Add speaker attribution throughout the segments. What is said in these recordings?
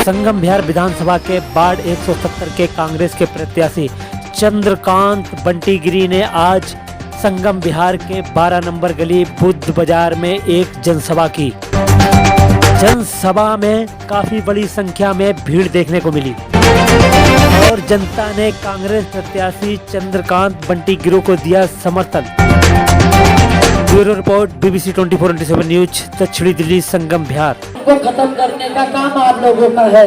Speaker 1: संगम बिहार विधानसभा के वार्ड 170 के कांग्रेस के प्रत्याशी चंद्रकांत बंटी गिरी ने आज संगम बिहार के 12 नंबर गली बुद्ध बाजार में एक जनसभा की। जनसभा में काफी बड़ी संख्या में भीड़ देखने को मिली और जनता ने कांग्रेस प्रत्याशी चंद्रकांत बंटी गिरी को दिया समर्थन। ब्यूरो रिपोर्ट BBC 24/7 न्यूज, दक्षिणी दिल्ली, संगम बिहार।
Speaker 2: को खत्म करने का काम आप लोगों का है।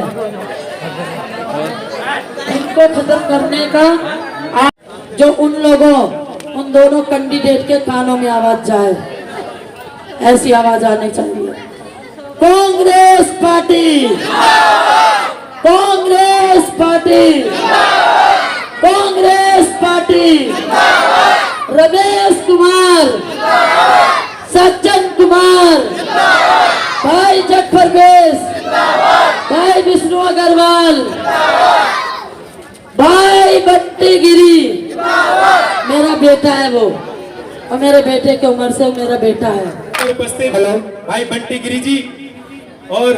Speaker 2: इनको खत्म करने का जो उन दोनों कैंडिडेट के कानों में आवाज जाए, ऐसी आवाज आनी चाहिए। Congress party, Congress party, Congress party, Ramesh Kumar, Sajjan Kumar, भाई जट परवेश, भाई विष्णु अग्रवाल, भाई बंटी गिरी, मेरा बेटा है वो, और मेरे बेटे की उम्र से मेरा बेटा है।
Speaker 3: हेलो भाई बंटी गिरी जी और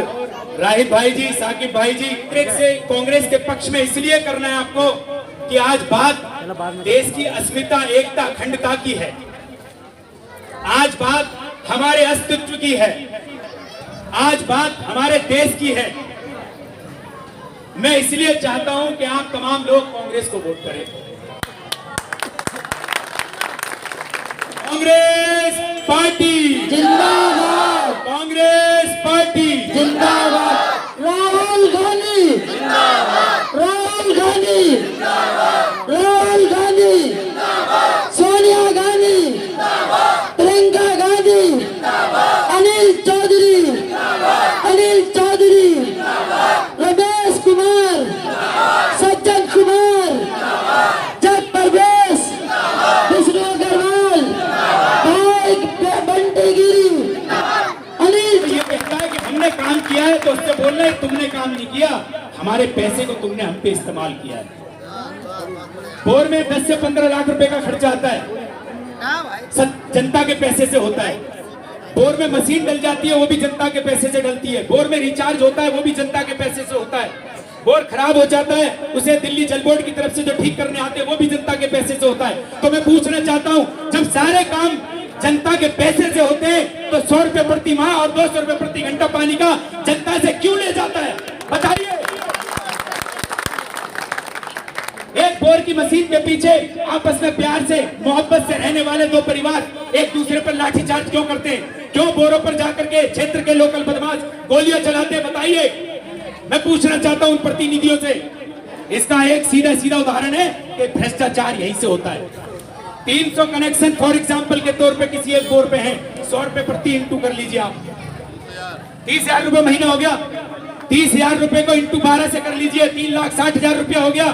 Speaker 3: राहित भाई जी, साकिब भाई जी, कांग्रेस के पक्ष में इसलिए करना है आपको कि आज बात देश की अस्मिता, एकता, अखंडता की है। आज बात हमारे अस्तित्व की है। आज बात हमारे देश की है। मैं इसलिए चाहता हूं कि आप तमाम लोग कांग्रेस को वोट करें। कांग्रेस पार्टी
Speaker 2: जिंदाबाद,
Speaker 3: कांग्रेस पार्टी
Speaker 2: जिंदाबाद, राहुल गांधी जिंदाबाद, राहुल गांधी जिंदाबाद, राहुल गांधी जिंदाबाद, सोनिया गांधी जिंदाबाद, प्रियंका गांधी जिंदाबाद, अनिल चौधरी जिंदाबाद, अनिल चौधरी जिंदाबाद, रमेश कुमार जिंदाबाद, सज्जन कुमार जिंदाबाद, जट परवेश जिंदाबाद, विष्णु अग्रवाल, भाई बंटी गिरी, अनिल।
Speaker 3: ये कहता है कि हमने काम किया है तो उससे बोल रहे तुमने काम नहीं किया, हमारे पैसे को तुमने हम पे इस्तेमाल किया है। बोर में 10 से 15 लाख रुपए का खर्चा आता है, जनता के पैसे से होता है। बोर में मशीन डल जाती है, वो भी जनता के पैसे से डलती है। बोर में रिचार्ज होता है, वो भी जनता के पैसे से होता है। बोर खराब हो जाता है, उसे दिल्ली जल बोर्ड की तरफ से जो ठीक करने आते हैं वो भी जनता के पैसे से होता है। तो मैं पूछना चाहता हूं, जब सारे काम जनता के पैसे से होते हैं तो 100 रुपए प्रति माह और 200 रुपए प्रति घंटा पानी का जनता से क्यों ले जाता है? बताइए। एक बोर की मशीन के पीछे आपस में प्यार से, मोहब्बत से रहने वाले दो परिवार एक दूसरे पर लाठीचार्ज क्यों करते हैं? क्यों बोरों पर जाकर के क्षेत्र के लोकल बदमाश गोलियां चलाते हैं? बताइए। मैं पूछना चाहता हूं उन प्रतिनिधियों से। इसका एक सीधा उदाहरण है कि भ्रष्टाचार यहीं से होता है। 300 कनेक्शन फॉर एग्जाम्पल के तौर पे किसी एक बोर पे है, 100 रुपए प्रति इंटू कर लीजिए आप, 30,000 रुपए महीना हो गया। 30,000 रुपए को इंटू 12 से कर लीजिए, 3,60,000 रुपया हो गया।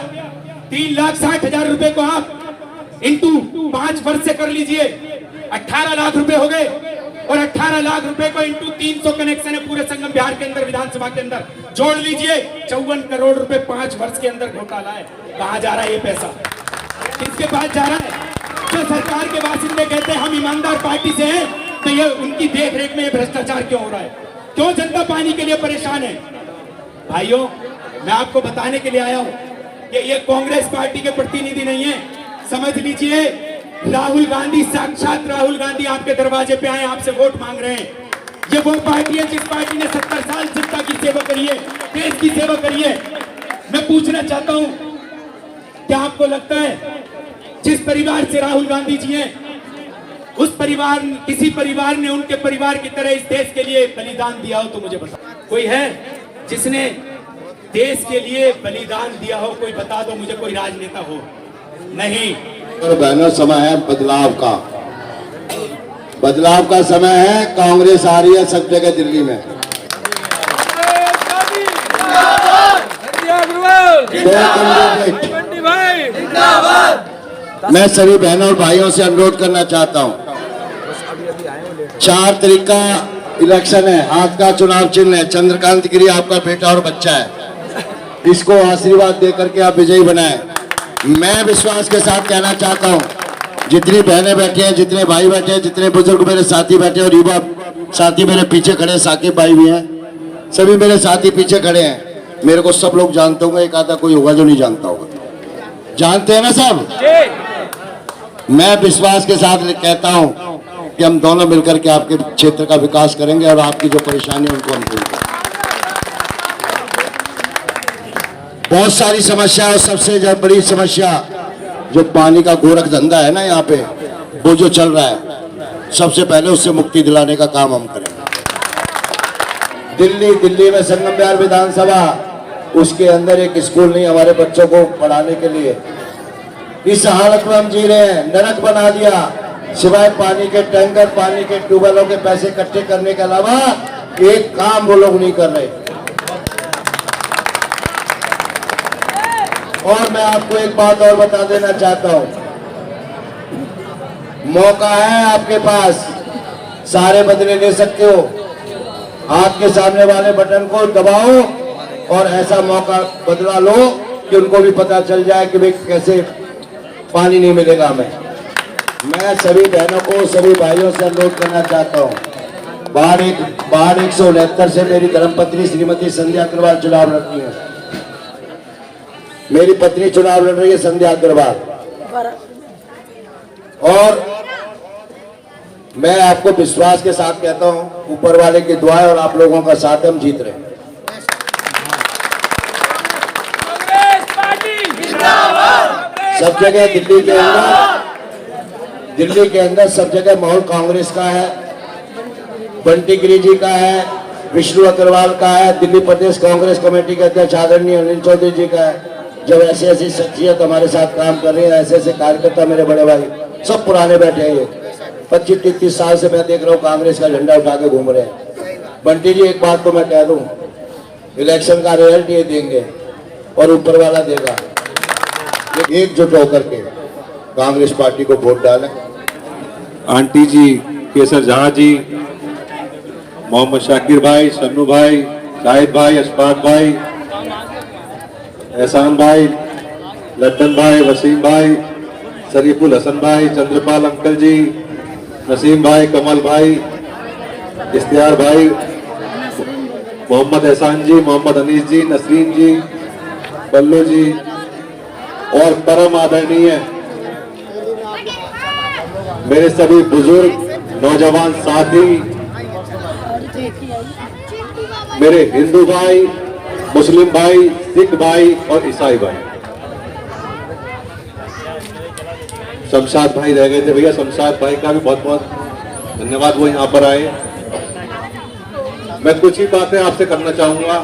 Speaker 3: 3,60,000 रुपए को आप इंटू 5 वर्ष से कर लीजिए, 18 लाख रुपए हो गए। और 18 लाख रुपए को इंटू 300 कनेक्शन है पूरे संगम बिहार के अंदर, विधानसभा के अंदर जोड़ लीजिए, 54 करोड़ रुपए 5 वर्ष के अंदर घोटाला है। कहां जा रहा है ये पैसा? किसके पास जा रहा है? जो सरकार के बासिंदे कहते हैं हम ईमानदार पार्टी से हैं, तो ये उनकी देखरेख में ये भ्रष्टाचार क्यों हो रहा है? क्यों जनता पानी के लिए परेशान है? भाइयों, मैं आपको बताने के लिए आया हूं कि ये कांग्रेस पार्टी के प्रतिनिधि नहीं है। समझ लीजिए, राहुल गांधी, साक्षात राहुल गांधी आपके दरवाजे पे आए, आपसे वोट मांग रहे हैं। ये वो पार्टी है जिस पार्टी ने 70 साल जनता की सेवा करी है, देश की सेवा करी है। मैं पूछना चाहता हूं, क्या आपको लगता है जिस परिवार से राहुल गांधी जी हैं, उस परिवार, किसी परिवार ने उनके परिवार की तरह इस देश के लिए बलिदान दिया हो? तो मुझे बता, कोई है जिसने देश के लिए बलिदान दिया हो? कोई बता दो मुझे, कोई राजनेता हो? नहीं।
Speaker 4: और बहनों, समय है बदलाव का। बदलाव का समय है। कांग्रेस आ रही है सब जगह दिल्ली में। मैं सभी बहनों और भाइयों से अनुरोध करना चाहता हूं, 4 तारीख का इलेक्शन है, हाथ का चुनाव चिन्ह है, चंद्रकांत गिरी आपका बेटा और बच्चा है। इसको आशीर्वाद देकर के आप विजयी बनाएं। मैं विश्वास के साथ कहना चाहता हूं, जितनी बहनें बैठी हैं, जितने भाई बैठे हैं, जितने बुजुर्ग मेरे साथी बैठे और युवा साथी मेरे पीछे खड़े, साकिब भाई भी हैं, सभी मेरे साथी पीछे खड़े हैं। मेरे को सब लोग जानते होंगे, एक आधा कोई होगा जो नहीं जानता होगा। जानते हैं ना सब? मैं विश्वास के साथ कहता हूं कि हम दोनों मिलकर के आपके क्षेत्र का विकास करेंगे और आपकी जो परेशानी है उनको हम दूर करेंगे। बहुत सारी समस्या और सबसे बड़ी समस्या जो पानी का गोरख धंधा है ना यहाँ पे, वो जो चल रहा है, सबसे पहले उससे मुक्ति दिलाने का काम हम करेंगे। दिल्ली में संगम बिहार विधानसभा, उसके अंदर एक स्कूल नहीं हमारे बच्चों को पढ़ाने के लिए। इस हालत में हम जी रहे हैं, नरक बना दिया। सिवाय पानी के टैंकर, पानी के ट्यूबवेलों के पैसे इकट्ठे करने के अलावा एक काम वो लोग नहीं कर रहे। और मैं आपको एक बात और बता देना चाहता हूं, मौका है आपके पास, सारे बदले ले सकते हो। हाथ के सामने वाले बटन को दबाओ और ऐसा मौका बदला लो कि उनको भी पता चल जाए कि भाई कैसे पानी नहीं मिलेगा हमें। मैं सभी बहनों को, सभी भाइयों से अनुरोध करना चाहता हूं, बाढ़ 169 से मेरी धर्मपत्नी श्रीमती संध्या अग्रवाल चुनाव लड़ रही है। मेरी पत्नी चुनाव लड़ रही है, संध्या अग्रवाल। और मैं आपको विश्वास के साथ कहता हूं, ऊपर वाले की दुआ और आप लोगों का साथ हम जीत रहे हैं। सब जगह दिल्ली के अंदर सब जगह माहौल कांग्रेस का है, बंटी गिरी जी का है, विष्णु अग्रवाल का है, दिल्ली प्रदेश कांग्रेस कमेटी के अध्यक्ष आदरणीय अनिल चौधरी जी का है। जब ऐसी ऐसी शख्सियत हमारे साथ काम कर रही है, ऐसे ऐसे कार्यकर्ता, मेरे बड़े भाई सब पुराने बैठे हैं, ये 25-30 साल से मैं देख रहा हूँ कांग्रेस का झंडा उठा के घूम रहे हैं। बंटी जी, एक बात तो मैं कह दूं, इलेक्शन का रिजल्ट ये देंगे और ऊपर वाला देगा। एकजुट होकर के कांग्रेस पार्टी को वोट डालें।
Speaker 5: आंटी जी, केसर जहां जी, मोहम्मद शाकिर भाई, सन्नू भाई, शाहिद भाई, अशफाक भाई, एहसान भाई, लड्डन भाई, वसीम भाई, शरीफुल हसन भाई, चंद्रपाल अंकल जी, नसीम भाई, कमल भाई, इश्तियार भाई, मोहम्मद एहसान जी, मोहम्मद अनीस जी, नसरीन जी, बल्लू जी और परम आदरणीय मेरे सभी बुजुर्ग, नौजवान साथी, मेरे हिंदू भाई, मुस्लिम भाई, सिख भाई और ईसाई भाई। शमशाद भाई रह गए थे भैया, शमशाद भाई का भी बहुत बहुत धन्यवाद, वो यहाँ पर आए। मैं कुछ ही बातें आपसे करना चाहूंगा।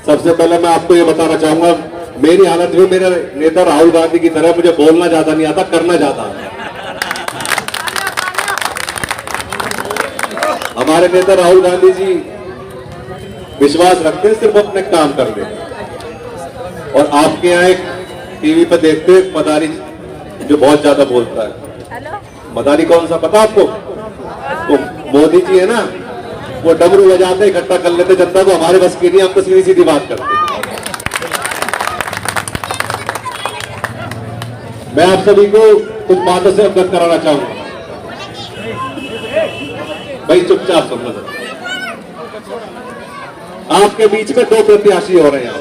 Speaker 5: सबसे पहले मैं आपको ये बताना चाहूंगा, मेरी हालत भी मेरे नेता राहुल गांधी की तरह, मुझे बोलना ज्यादा नहीं आता, करना ज्यादा आता। हमारे नेता राहुल गांधी जी विश्वास रखते हैं सिर्फ अपने काम कर ले। और आपके यहाँ एक टीवी पर देखते हैं मदारी जो बहुत ज्यादा बोलता है। मदारी कौन सा पता आपको? तो मोदी जी है ना, वो डमरू बजाते इकट्ठा कर लेते जनता को, हमारे बस की नहीं, हम तो सीधी सीधी बात करते। मैं आप सभी को कुछ बातों से अवगत कराना चाहूंगा। भाई चुपचाप समझ, आपके बीच में दो प्रत्याशी हो रहे हैं।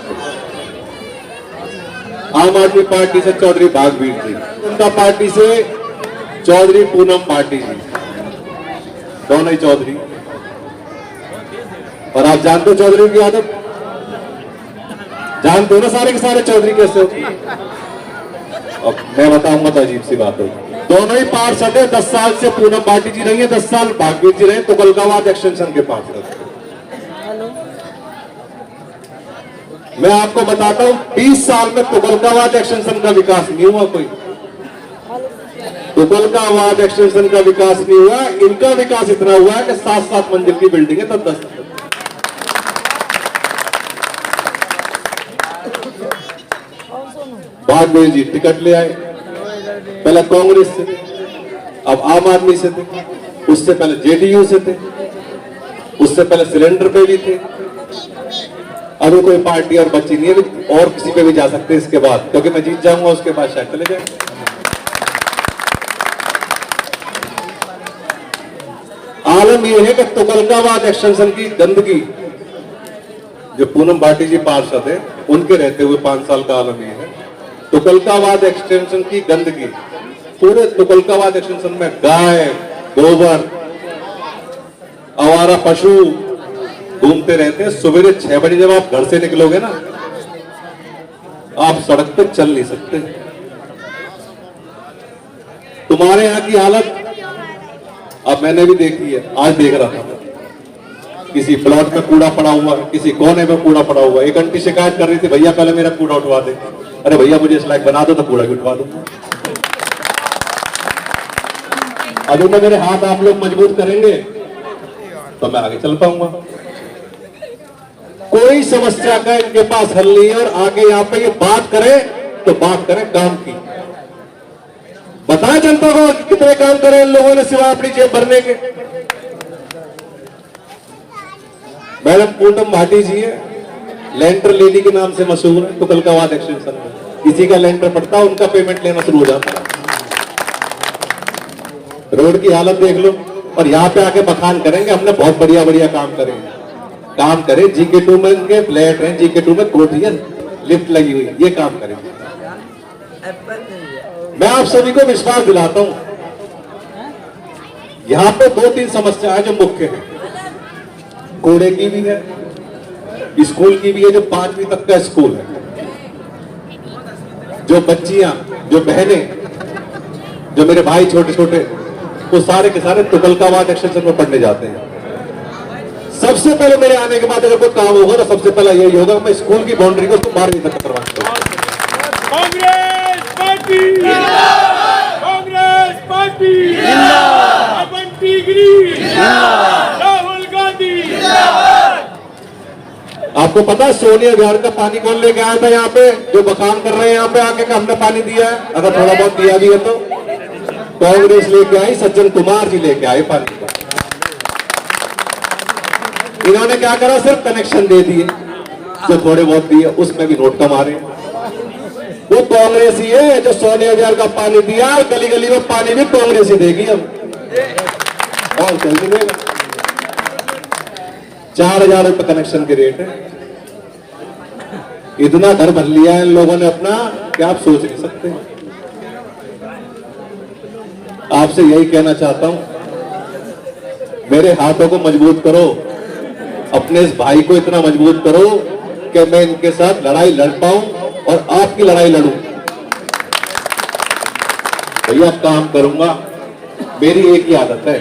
Speaker 5: आम आदमी पार्टी से चौधरी भागवीर जी, जनता पार्टी से चौधरी पूनम पार्टी जी, दोनों ही चौधरी। और आप जानते हो चौधरी की आदत, जानते हो ना सारे के सारे चौधरी कैसे होते हैं। अब मैं बताऊंगा तो अजीब सी बात होगी। दोनों ही पार्षद है, 10 साल से पूनम पार्टी जी रही है, 10 साल भागवीर जी रहे, तुगलकाबाद एक्सटेंशन के पार्षद। मैं आपको बताता हूं, 20 साल में तुगलकाबाद एक्सटेंशन का विकास नहीं हुआ। कोई तुगलकाबाद एक्सटेंशन का विकास नहीं हुआ, इनका विकास इतना हुआ है कि 7-7 मंजिल की बिल्डिंग है, तब 10। भागवीर जी टिकट ले आए, पहले कांग्रेस से, अब आम आदमी से थे, उससे पहले जेडीयू से थे, उससे पहले सिलेंडर पे भी थे। अभी कोई पार्टी और बची नहीं है, और किसी पे भी जा सकते हैं इसके बाद, क्योंकि मैं जीत जाऊंगा, उसके बाद शायद चले जाए। आलम यह है कि तुगलकाबाद एक्सटेंशन की गंदगी जो पूनम भाटी जी पार्षद है, उनके रहते हुए 5 साल का आलम ये है, तुगलकाबाद एक्सटेंशन की गंदगी, पूरे तुगलकाबाद एक्सटेंशन में गाय, गोबर, आवारा पशु घूमते रहते हैं। सवेरे 6 बजे जब आप घर से निकलोगे ना, आप सड़क पे चल नहीं सकते। तुम्हारे यहाँ की हालत अब मैंने भी देखी है, आज देख रहा था, किसी प्लॉट में कूड़ा पड़ा हुआ, किसी कोने में कूड़ा पड़ा हुआ। एक आंटी शिकायत कर रही थी, भैया पहले मेरा कूड़ा उठवा दे। अरे भैया मुझे इस लायक बना दो तो कूड़ा भी उठवा दो। अभी तो मेरे हाथ आप लोग मजबूत करेंगे तो मैं आगे चल पाऊंगा। कोई समस्या का इनके पास हल नहीं है, और आगे यहाँ पे ये बात करें तो बात करें काम की। बताएं जनता को कि कितने काम करे इन लोगों ने सिवाय अपनी जेब भरने के। मैडम पूनम भाटी जी है, लेंटर लेडी के नाम से मशहूर है तुगलकाबाद एक्सटेंशन में। किसी का लेंटर पड़ता है, उनका पेमेंट लेना शुरू हो जाता है। रोड की हालत देख लो, और यहाँ पे आके बखान करेंगे हमने बहुत बढ़िया बढ़िया काम करेंगे। काम करें, GK2 में के फ्लैट है, GK2 में कोठी है, लिफ्ट लगी हुई, ये काम करेंगे। मैं आप सभी को विश्वास दिलाता हूं, यहाँ पे 2-3 समस्याएं जो मुख्य है, कूड़े की भी है, स्कूल की भी है, जो 5वीं तक का स्कूल है, जो बच्चियां, जो बहनें, जो मेरे भाई छोटे छोटे, वो सारे के सारे तुगलकाबाद एक्सटेंशन में पढ़ने जाते हैं। सबसे पहले मेरे आने के बाद अगर कोई काम होगा तो सबसे पहला यही होगा, मैं स्कूल की बाउंड्री को 12वीं तक करवाऊंगा।
Speaker 3: कांग्रेस पार्टी जिंदाबाद, कांग्रेस पार्टी जिंदाबाद, बंटी गिरी जिंदाबाद, राहुल गांधी जिंदाबाद।
Speaker 5: आपको पता है सोनिया विहार का पानी कौन लेके आया था यहाँ पे, जो बखान कर रहे हैं यहाँ पे आके का हमने पानी दिया है? अगर थोड़ा बहुत दिया भी है तो कांग्रेस लेके आई, सज्जन कुमार जी लेके आए पानी का। इन्होंने क्या करा, सिर्फ कनेक्शन दे दिए, जो थोड़े बहुत दिए उसमें भी नोट कमा रहे। वो कांग्रेस ही है जो सोनिया विहार का पानी दिया, गली गली में पानी भी कांग्रेस ही देगी अब, और कोई नहीं देगा। 4000 रुपए कनेक्शन के रेट है। इतना घर भर लिया है इन लोगों ने अपना कि आप सोच नहीं सकते। आपसे यही कहना चाहता हूं, मेरे हाथों को मजबूत करो, अपने इस भाई को इतना मजबूत करो कि मैं इनके साथ लड़ाई लड़ पाऊं और आपकी लड़ाई लड़ूं। भैया काम करूंगा, मेरी एक ही आदत है,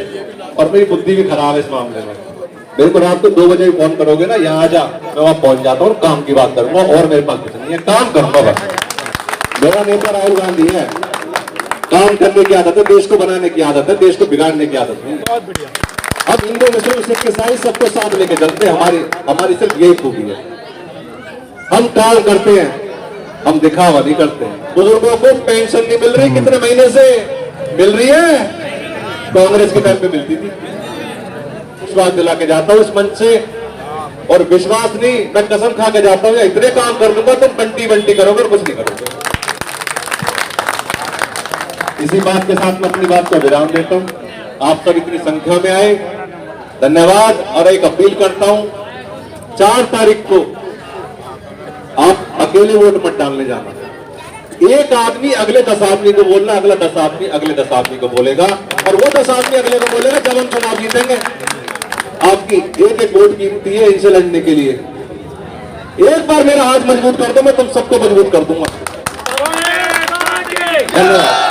Speaker 5: और मेरी बुद्धि भी खराब है इस मामले में। मेरे को रात को 2 बजे फोन करोगे ना, यहाँ आ जा, मैं वहां पहुंच जाता हूँ, काम की बात करूंगा, और मेरे पास कुछ नहीं है, काम करूंगा बस। मेरा नेता राहुल गांधी है, काम करने की आदत है, देश को बनाने की आदत है, देश को बिगाड़ने की आदत नहीं। बहुत बढ़िया। अब हिंदू मुस्लिम सिख ईसाई सबको साथ लेके चलते हैं, हमारी सिर्फ यही खूबी है। हम काम करते हैं, हम दिखावा नहीं करते हैं। बुजुर्गों को पेंशन नहीं मिल रही, कितने महीने से मिल रही है? कांग्रेस के टाइम पे मिलती थी। विश्वास दिला के जाता हूं इस मंच से, और विश्वास नहीं, मैं कसम खा के जाता हूं, इतने काम कर लूंगा तुम बंटी बंटी करोगे और कुछ नहीं करोगे। इसी बात के साथ मैं अपनी बात को विराम देता हूं। आप सब इतनी संख्या में आए, धन्यवाद। और एक अपील करता हूं, 4 तारीख को आप अकेले वोट मत डालने जाना। एक आदमी अगले 10 आदमी को बोलना, अगला 10 आदमी अगले 10 आदमी को बोलेगा, और वो 10 आदमी अगले को बोलेगा जब हम चुनाव जीतेंगे। आपकी एक वोट कीमती है, इनसे लड़ने के लिए। एक बार मेरा हाथ मजबूत कर दो, मैं तुम सबको मजबूत कर दूंगा। धन्यवाद।